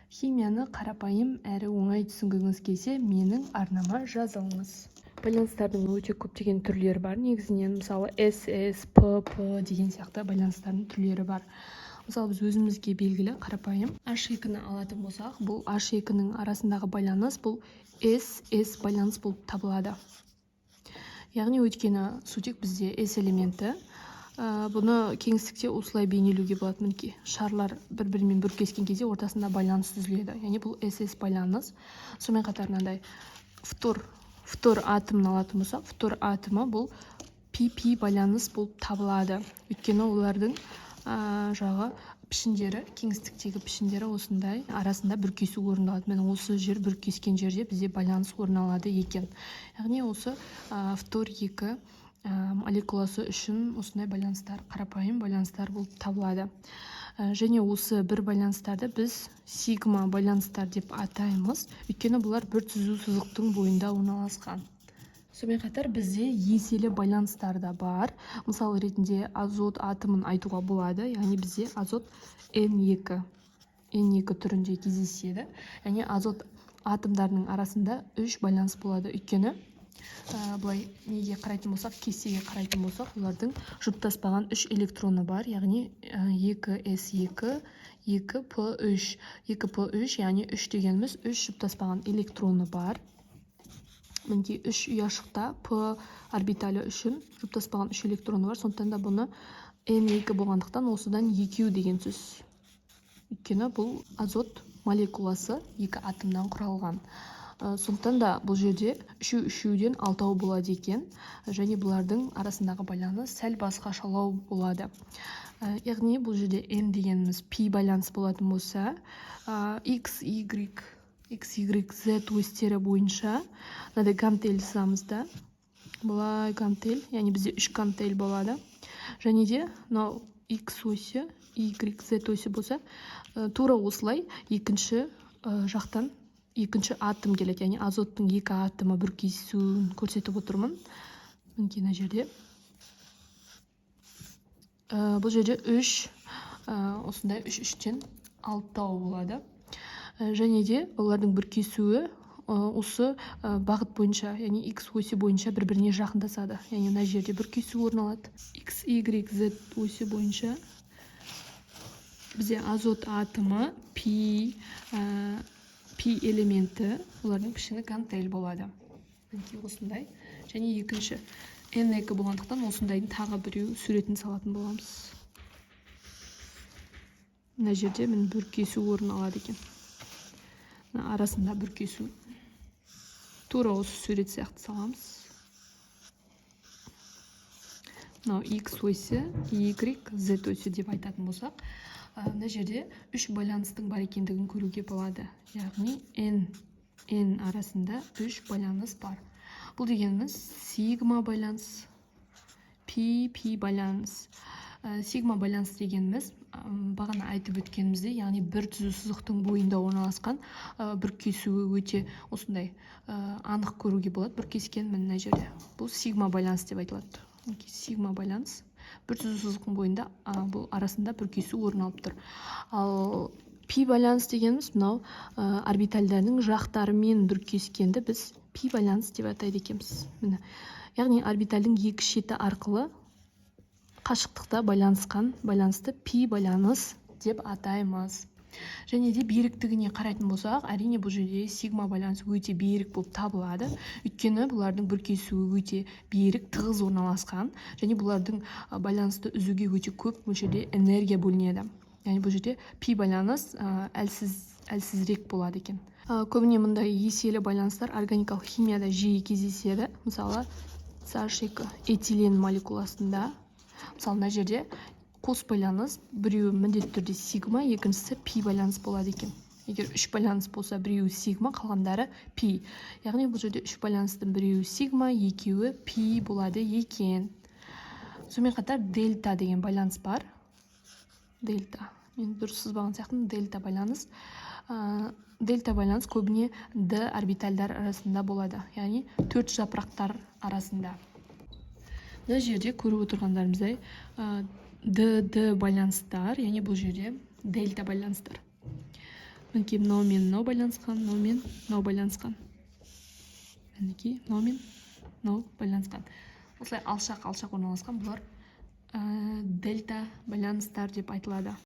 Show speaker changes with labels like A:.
A: Химияны қарапайым әрі оңай түсінгіңіз келсе, менің арнама жазылыңыз. Байланыстардың өте көптеген түрлері бар. Негізінен мысалы СС, ПП деген сияқты байланыстардың түрлері бар. Мысалы біз өзімізге белгілі қарапайым H2-ні алатын болсақ, бұл H2-ның арасындағы байланыс бұл SS байланыс болып табылады. Яғни өйткені сутек бізде S элементі. Бұны кеңістікте осылай бейнелеуге болады. Мінекей шарлар бір-бірімен бүркескен кезде ортасында байланыс түзіледі. Яғни бұл SS байланыс. Сонымен қатар мынандай фтор атомын алатын болсақ, фтор атомы бұл PP байланыс болып табылады. Өйткені олардың жағы пішіндері, кеңістіктегі пішіндері осындай арасында бүркесу орын алады. Міне осы жер бүркескен жерде бізде байланыс орын алады екен. Яғни осы фтор 2 молекуласы үшін осындай байланыстар, қарапайым байланыстар болып табылады. Және осы бір байланыстарды біз сигма байланыстар деп атаймыз. Өйткені бұлар бір түзу сызықтың бойында орналасқан. Сонымен қатар бізде еселі байланыстар да бар. Мысалы ретінде азот атомын айтуға болады. Яғни бізде азот N2 түрінде кездеседі. Яғни азот атомдарының арасында 3 байланыс болады. Өйткені былай неге қарайтын болсақ, кестеге қарайтын болсақ, олардың жұптаспаған 3 электроны бар. Яғни 2s2, 2p3. 2p3, яғни 3 дегеніміз 3 жұптаспаған электроны бар. Мінекей 3 ұяшықта p орбиталі үшін жұптаспаған 3 электроны бар. Сондықтан да бұны N2 болғандықтан осыдан 2 деген сөз. Өйткені бұл азот молекуласы 2 атомнан құралған. Сондықтан да бұл жерде 3-3-ден 6 болады екен. Және бұлардың арасындағы байланыс сәл басқашалау болады. Яғни бұл жерде N дегеніміз P байланыс болатын болса, X, Y, Z осьтері бойынша мынандай гантель сызамыз да. Бұлай гантель, яғни бізде 3 гантель болады. Және де мынау X осі, Y, Z осі болса, тура осылай екінші жақтан екінші атом келеді. Яғни азоттың 2 атомы бүркесуін көрсетіп отырмын. Мінекей мына жерде. Бұл жерде 3, осындай 3-3-тен 6 болады. Және де олардың бүркесуі осы бағыт бойынша, яғни X осі бойынша бір-біріне жақындасады. Яғни мына жерде бүркесу орын алады. X, Y, Z осі бойынша бізде азот атомы P элементі, олардың пішіні гантель болады. Осындай. Және екінші N2 болғандықтан осындайдың тағы біреу суретін салатын боламыз. Мына жерде мен бүркесу орын алады екен. Арасында бүркесу. Тура осы сурет сияқты саламыз. Мынау X осі, Y, Z осі деп айтатын болсақ, мына жерде 3 байланыстың бар екендігін көруге болады. Яғни N арасында 3 байланыс бар. Бұл дегеніміз сигма байланыс, P байланыс. Сигма байланыс дегеніміз бағана айтып өткенімізде, яғни бір түзу сызықтың бойында орналасқан бүркесуі өте осындай анық көруге болады. Бүркескен мына жерде. Бұл сигма байланыс деп айтылады. Сигма байланыс. Бір түзу сызықтың бойында бұл арасында бүркесу орын алып тұр. Ал P байланыс дегеніміз мынау орбитальдардың жақтарымен бүркескенді біз P байланыс деп атайды екенбіз. Яғни орбитальдің 2 шеті арқылы қашықтықта байланысқан байланысты P байланыс деп атаймыз. Және де беріктігіне қарайтын болсақ, әрине бұл жерде сигма байланыс өте берік болып табылады. Өйткені бұлардың бүркесуі өте берік, тығыз орналасқан. Және бұлардың байланысты үзуге өте көп мөлшерде энергия бөлінеді. Яғни бұл жерде P байланыс әлсізірек болады екен. Көбіне мұндай еселі байланыстар органикалық химияда жиі кездеседі. Мысалы, CH2 этилен молекуласында. Мысалы, мына жерде қос байланыс, біреуі міндетті түрде сигма, екіншісі P байланыс болады екен. Егер 3 байланыс болса, біреуі сигма, қалғандары P. Яғни бұл жерде 3 байланыстың біреуі сигма, екеуі P болады екен. Сонымен қатар дельта деген байланыс бар. Дельта. Мен дұрыс сызбаған сияқтымын, дельта байланыс. Дельта байланыс көбіне D орбитальдар арасында болады. Яғни 4 жапырақтар арасында. Мына жерде көріп отырғандарымыздай D байланыстар, яғни бұл жерде дельта байланыстар. мінекей мынау мен мынау байланысқан, мынау мен мынау байланысқан. Мінекей мынау мен мынау байланысқан. Осылай алшақ орналасқан бұлар дельта байланыстар деп айтылады.